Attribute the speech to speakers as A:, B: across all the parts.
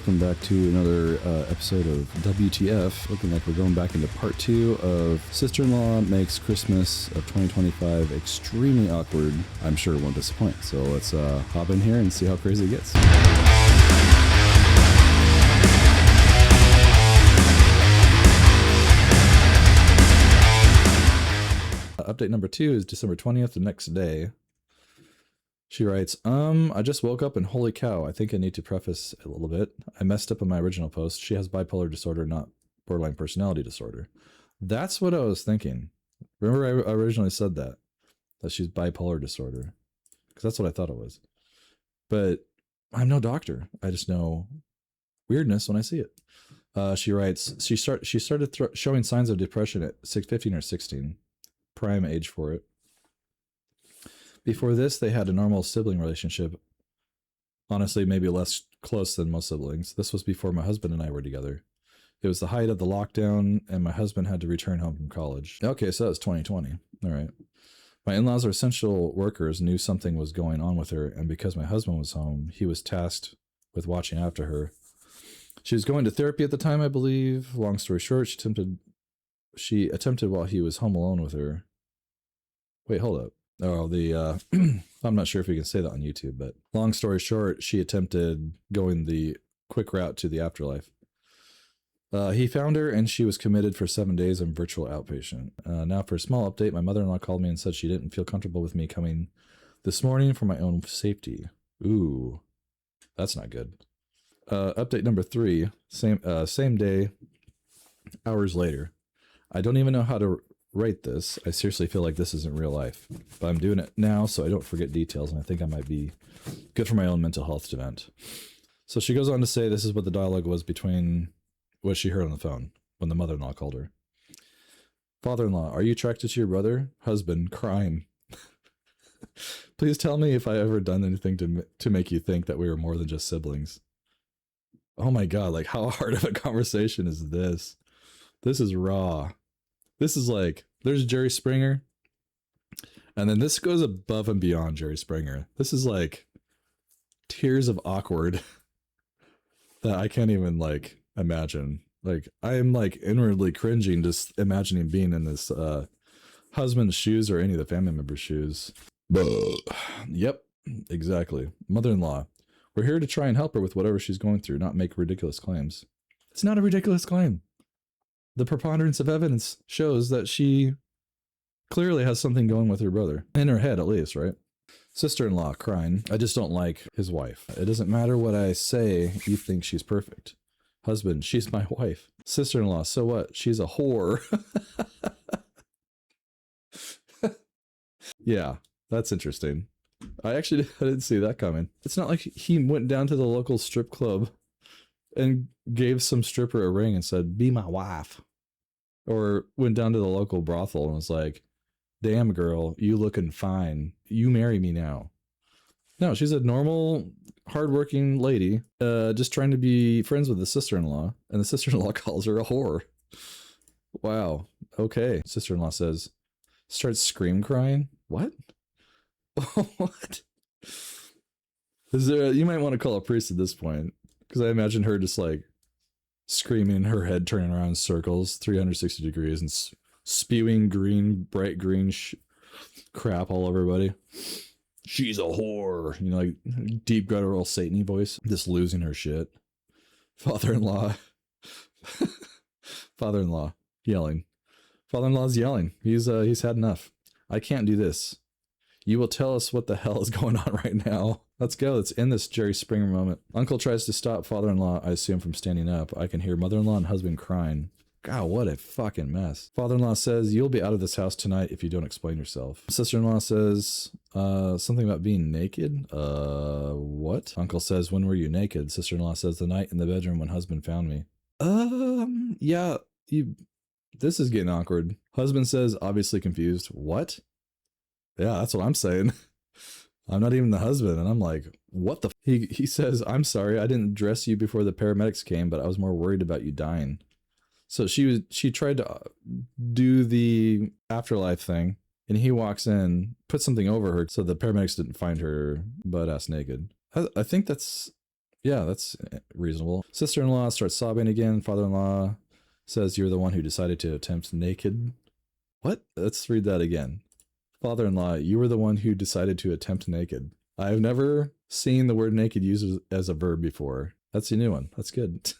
A: welcome back to another episode of WTF. Looking like we're going back into part 2 of Sister-in-Law Makes Christmas of 2025 extremely awkward. I'm sure it won't disappoint. So let's hop in here and see how crazy it gets. Update number 2 is December 20th, the next day. She writes, I just woke up and holy cow, I think I need to preface a little bit. I messed up in my original post. She has bipolar disorder, not borderline personality disorder. That's what I was thinking. Remember I originally said that she's bipolar disorder, because that's what I thought it was. But I'm no doctor. I just know weirdness when I see it. She writes, she started showing signs of depression at 15 or 16, prime age for it. Before this, they had a normal sibling relationship. Honestly, maybe less close than most siblings. This was before my husband and I were together. It was the height of the lockdown, and my husband had to return home from college. Okay, so that was 2020. All right. My in-laws are essential workers, knew something was going on with her, and because my husband was home, he was tasked with watching after her. She was going to therapy at the time, I believe. Long story short, she attempted while he was home alone with her. Wait, hold up. Oh, I'm not sure if we can say that on YouTube, but long story short, she attempted going the quick route to the afterlife. He found her and she was committed for 7 days in virtual outpatient. Now for a small update, my mother-in-law called me and said she didn't feel comfortable with me coming this morning for my own safety. Ooh, that's not good. Update number 3, same day, hours later. I don't even know how to write this. I seriously feel like this isn't real life, but I'm doing it now so I don't forget details, and I think I might be good for my own mental health to vent. So she goes on to say this is what the dialogue was between what she heard on the phone when the mother-in-law called her. Father-in-law, are you attracted to your brother? Husband, crying. Please tell me if I ever done anything to make you think that we were more than just siblings. Oh my god, like how hard of a conversation is this? This is raw. This is like, there's Jerry Springer, and then this goes above and beyond Jerry Springer. This is like tears of awkward that I can't even like imagine. Like I am like inwardly cringing just imagining being in this husband's shoes or any of the family members' shoes. Yep, exactly. Mother-in-law, we're here to try and help her with whatever she's going through, not make ridiculous claims. It's not a ridiculous claim. The preponderance of evidence shows that she clearly has something going with her brother. In her head, at least, right? Sister-in-law crying. I just don't like his wife. It doesn't matter what I say, you think she's perfect. Husband, she's my wife. Sister-in-law, so what? She's a whore. Yeah, that's interesting. I didn't see that coming. It's not like he went down to the local strip club and gave some stripper a ring and said, be my wife. Or went down to the local brothel and was like, damn girl, you looking fine. You marry me now. No, she's a normal, hardworking lady, just trying to be friends with the sister-in-law, and the sister-in-law calls her a whore. Wow. Okay. Sister-in-law says, starts scream crying. What? What? Is there you might want to call a priest at this point. Because I imagine her just like screaming, her head turning around in circles, 360 degrees, and spewing bright green crap all over everybody. She's a whore. You know, like deep guttural Satan-y voice. Just losing her shit. Father-in-law. Father-in-law yelling. Father-in-law's yelling. He's had enough. I can't do this. You will tell us what the hell is going on right now. Let's go. Let's end this Jerry Springer moment. Uncle tries to stop father-in-law, I assume, from standing up. I can hear mother-in-law and husband crying. God, what a fucking mess. Father-in-law says, you'll be out of this house tonight if you don't explain yourself. Sister-in-law says, something about being naked. What? Uncle says, when were you naked? Sister-in-law says, the night in the bedroom when husband found me. Yeah, this is getting awkward. Husband says, obviously confused. What? Yeah, that's what I'm saying. I'm not even the husband, and I'm like, what the he says, I'm sorry, I didn't dress you before the paramedics came, but I was more worried about you dying. So she tried to do the afterlife thing, and he walks in, puts something over her so the paramedics didn't find her butt-ass naked. I think that's Yeah, that's reasonable. Sister-in-law starts sobbing again. Father-in-law says you're the one who decided to attempt naked. What? Let's read that again. Father-in-law, you were the one who decided to attempt naked. I've never seen the word naked used as a verb before. That's a new one. That's good.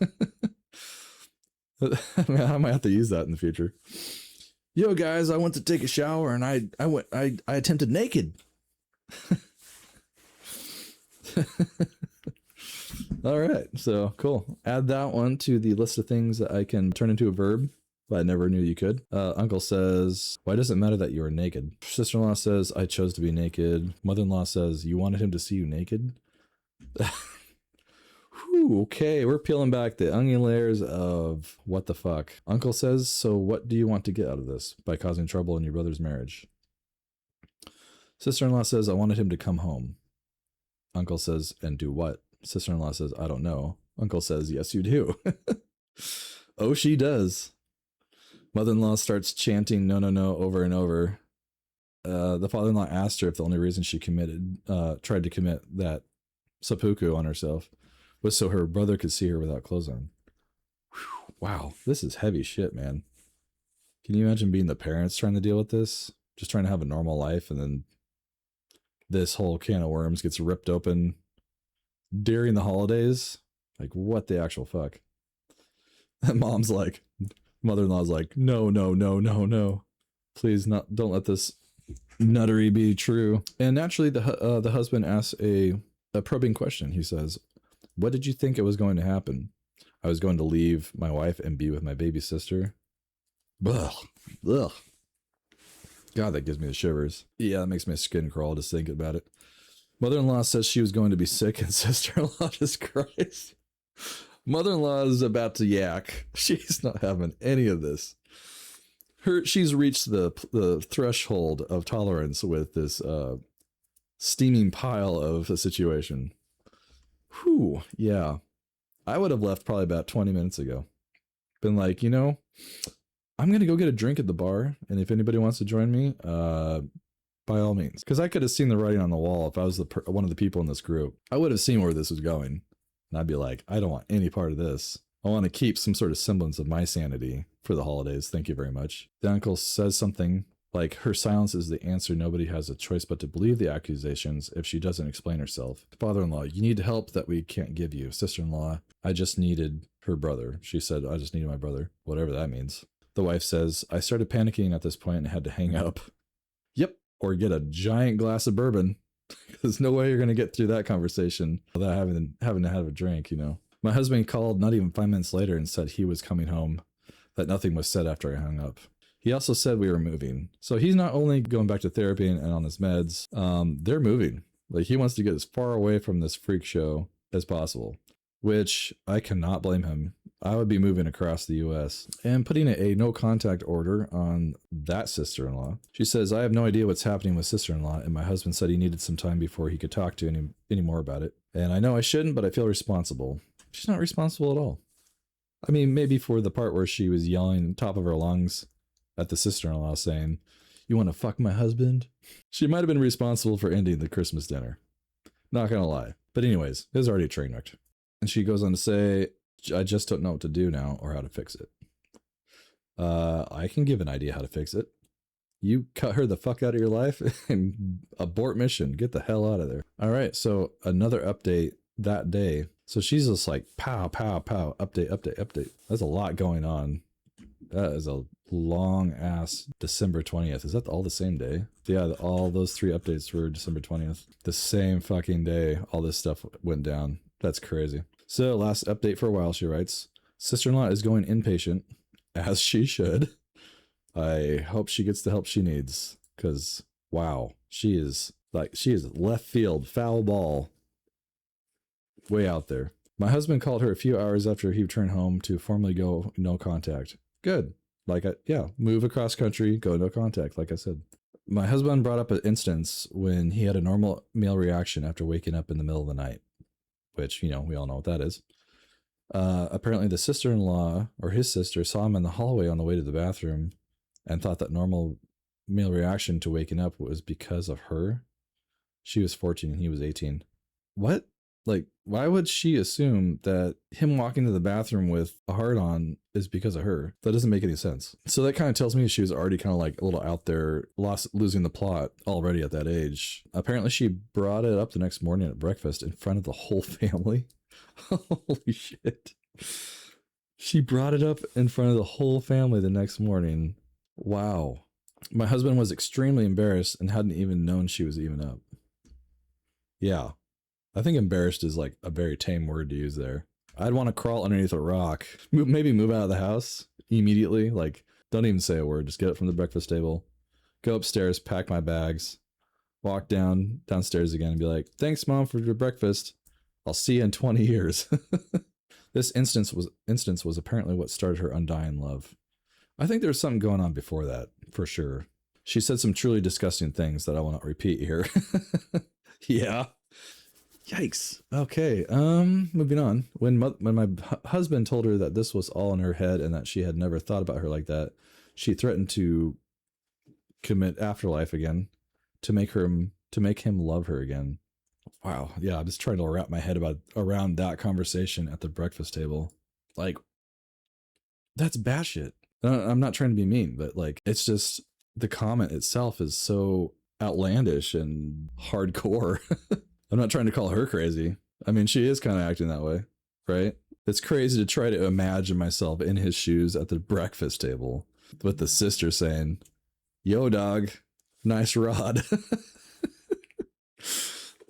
A: I might have to use that in the future. Yo, guys, I went to take a shower and I attempted naked. All right, so cool. Add that one to the list of things that I can turn into a verb, but I never knew you could. Uncle says, why does it matter that you are naked? Sister-in-law says, I chose to be naked. Mother-in-law says, you wanted him to see you naked? Whew, okay, we're peeling back the onion layers of what the fuck. Uncle says, so what do you want to get out of this by causing trouble in your brother's marriage? Sister-in-law says, I wanted him to come home. Uncle says, and do what? Sister-in-law says, I don't know. Uncle says, yes, you do. Oh, she does. Mother-in-law starts chanting no, no, no over and over. The father-in-law asked her if the only reason she tried to commit that seppuku on herself was so her brother could see her without clothes on. Whew, wow, this is heavy shit, man. Can you imagine being the parents trying to deal with this? Just trying to have a normal life, and then this whole can of worms gets ripped open during the holidays? Like, what the actual fuck? Mom's like, mother-in-law's like, no, no, no, no, no. Please don't let this nuttery be true. And naturally, the husband asks a probing question. He says, what did you think it was going to happen? I was going to leave my wife and be with my baby sister. Ugh. Ugh. God, that gives me the shivers. Yeah, that makes my skin crawl just thinking about it. Mother-in-law says she was going to be sick, and sister-in-law just cries. Mother-in-law is about to yak. She's not having any of this. She's reached the threshold of tolerance with this steaming pile of a situation. Whew, yeah. I would have left probably about 20 minutes ago. Been like, I'm going to go get a drink at the bar, and if anybody wants to join me, by all means. Because I could have seen the writing on the wall if I was one of the people in this group. I would have seen where this was going. And I'd be like, I don't want any part of this. I want to keep some sort of semblance of my sanity for the holidays. Thank you very much. The uncle says something like, her silence is the answer. Nobody has a choice but to believe the accusations if she doesn't explain herself. Father-in-law, you need help that we can't give you. Sister-in-law, I just needed her brother. She said, I just needed my brother. Whatever that means. The wife says, I started panicking at this point and had to hang up. Yep. Or get a giant glass of bourbon. There's no way you're going to get through that conversation without having to have a drink, My husband called not even 5 minutes later and said he was coming home, that nothing was said after I hung up. He also said we were moving. So he's not only going back to therapy and on his meds, they're moving. Like, he wants to get as far away from this freak show as possible, which I cannot blame him. I would be moving across the US and putting a no contact order on that sister-in-law. She says, I have no idea what's happening with sister-in-law, and my husband said he needed some time before he could talk to any more about it. And I know I shouldn't, but I feel responsible. She's not responsible at all. I mean, maybe for the part where she was yelling top of her lungs at the sister-in-law saying, you want to fuck my husband? She might have been responsible for ending the Christmas dinner. Not gonna lie. But anyways, it was already train wrecked. And she goes on to say, I just don't know what to do now or how to fix it. I can give an idea how to fix it. You cut her the fuck out of your life and abort mission. Get the hell out of there. All right, so another update that day. So she's just like, pow, pow, pow, update, update, update. There's a lot going on. That is a long ass December 20th. Is that all the same day? Yeah, all those 3 updates were December 20th. The same fucking day all this stuff went down. That's crazy. So last update for a while, she writes, sister-in-law is going inpatient, as she should. I hope she gets the help she needs, because wow, she is left field, foul ball, way out there. My husband called her a few hours after he returned home to formally go no contact. Good. Move across country, go no contact, like I said. My husband brought up an instance when he had a normal male reaction after waking up in the middle of the night, which, we all know what that is. Apparently the sister-in-law or his sister saw him in the hallway on the way to the bathroom and thought that normal male reaction to waking up was because of her. She was 14 and he was 18. What? Like, why would she assume that him walking to the bathroom with a heart on is because of her? That doesn't make any sense. So that kind of tells me she was already kind of like a little out there, losing the plot already at that age. Apparently she brought it up the next morning at breakfast in front of the whole family. Holy shit. She brought it up in front of the whole family the next morning. Wow. My husband was extremely embarrassed and hadn't even known she was even up. Yeah. I think embarrassed is like a very tame word to use there. I'd want to crawl underneath a rock. Maybe move out of the house immediately. Like, don't even say a word. Just get up from the breakfast table. Go upstairs, pack my bags, walk downstairs again and be like, thanks, Mom, for your breakfast. I'll see you in 20 years. This instance was apparently what started her undying love. I think there's something going on before that, for sure. She said some truly disgusting things that I will not repeat here. Yeah. Yikes. Okay. Moving on. When my husband told her that this was all in her head and that she had never thought about her like that, she threatened to commit afterlife again to make him love her again. Wow. Yeah, I'm just trying to wrap my head around that conversation at the breakfast table. Like, that's batshit. I'm not trying to be mean, but like, it's just the comment itself is so outlandish and hardcore. I'm not trying to call her crazy. I mean, she is kind of acting that way, right? It's crazy to try to imagine myself in his shoes at the breakfast table with the sister saying, yo, dog, nice rod.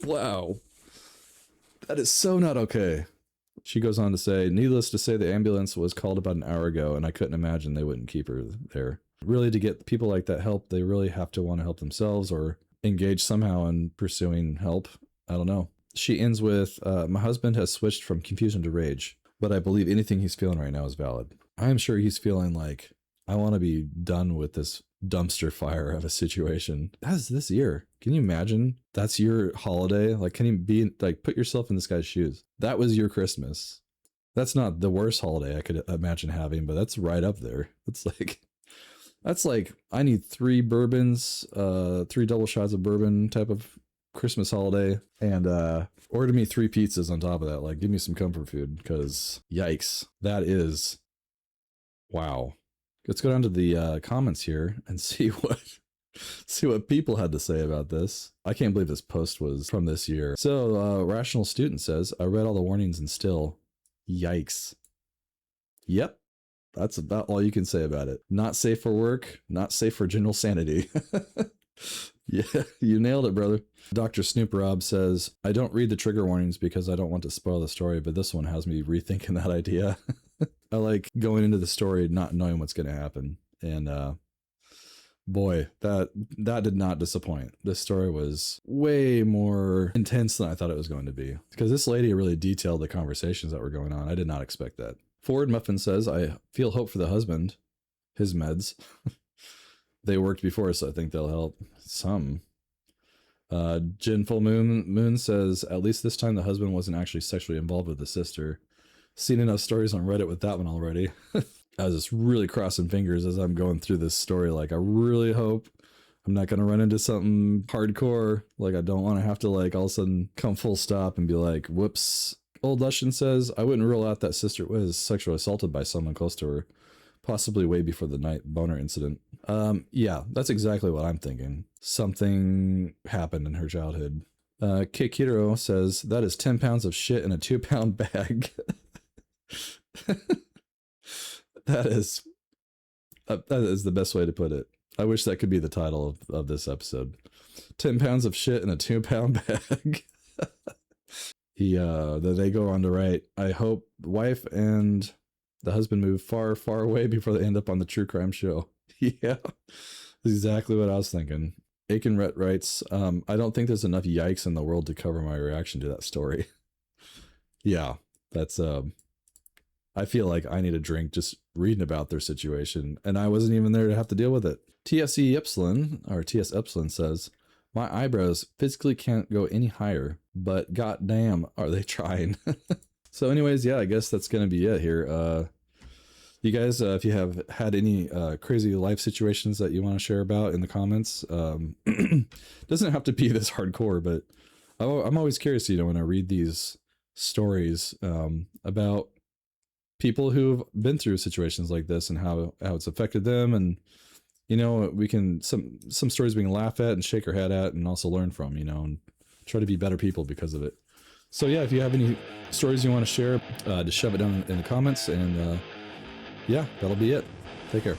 A: Wow. That is so not okay. She goes on to say, needless to say, the ambulance was called about an hour ago, and I couldn't imagine they wouldn't keep her there. Really, to get people like that help, they really have to want to help themselves or engage somehow in pursuing help. I don't know. She ends with, my husband has switched from confusion to rage, but I believe anything he's feeling right now is valid. I am sure he's feeling like, I want to be done with this dumpster fire of a situation. That's this year. Can you imagine? That's your holiday. Like, can you be like, put yourself in this guy's shoes? That was your Christmas. That's not the worst holiday I could imagine having, but that's right up there. That's like, I need 3 bourbons, 3 double shots of bourbon type of Christmas holiday, and order me 3 pizzas on top of that. Like, give me some comfort food, because yikes, that is, wow. Let's go down to the comments here and see what people had to say about this. I can't believe this post was from this year. So Rational Student says, I read all the warnings and still, yikes. Yep. That's about all you can say about it. Not safe for work, not safe for general sanity. Yeah, you nailed it, brother. Dr. Snoop Rob says, I don't read the trigger warnings because I don't want to spoil the story, but this one has me rethinking that idea. I like going into the story not knowing what's going to happen. And boy, that did not disappoint. This story was way more intense than I thought it was going to be. Because this lady really detailed the conversations that were going on. I did not expect that. Forward Muffin says, I feel hope for the husband. His meds. They worked before, so I think they'll help some. Jin Full Moon says, at least this time the husband wasn't actually sexually involved with the sister. Seen enough stories on Reddit with that one already. I was just really crossing fingers as I'm going through this story. Like, I really hope I'm not going to run into something hardcore. Like, I don't want to have to, like, all of a sudden come full stop and be like, whoops. Old Lushan says, I wouldn't rule out that sister was sexually assaulted by someone close to her. Possibly way before the night boner incident. Yeah, that's exactly what I'm thinking. Something happened in her childhood. Kikiro says, that is 10 pounds of shit in a 2-pound bag. That is the best way to put it. I wish that could be the title of this episode. 10 pounds of shit in a 2-pound bag. They go on to write, I hope wife and the husband move far, far away before they end up on the true crime show. Yeah, that's exactly what I was thinking. Aikenret writes, I don't think there's enough yikes in the world to cover my reaction to that story. Yeah, that's, I feel like I need a drink just reading about their situation, and I wasn't even there to have to deal with it. TSE Epsilon, or TS Epsilon says, my eyebrows physically can't go any higher, but goddamn, are they trying? So anyways, yeah, I guess that's going to be it here. You guys, if you have had any crazy life situations that you want to share about in the comments, doesn't have to be this hardcore, but I'm always curious, when I read these stories about people who've been through situations like this and how it's affected them. And you know, we can some stories we can laugh at and shake our head at and also learn from, you know, and try to be better people because of it. So yeah, if you have any stories you want to share, just shove it down in the comments, and yeah, that'll be it. Take care.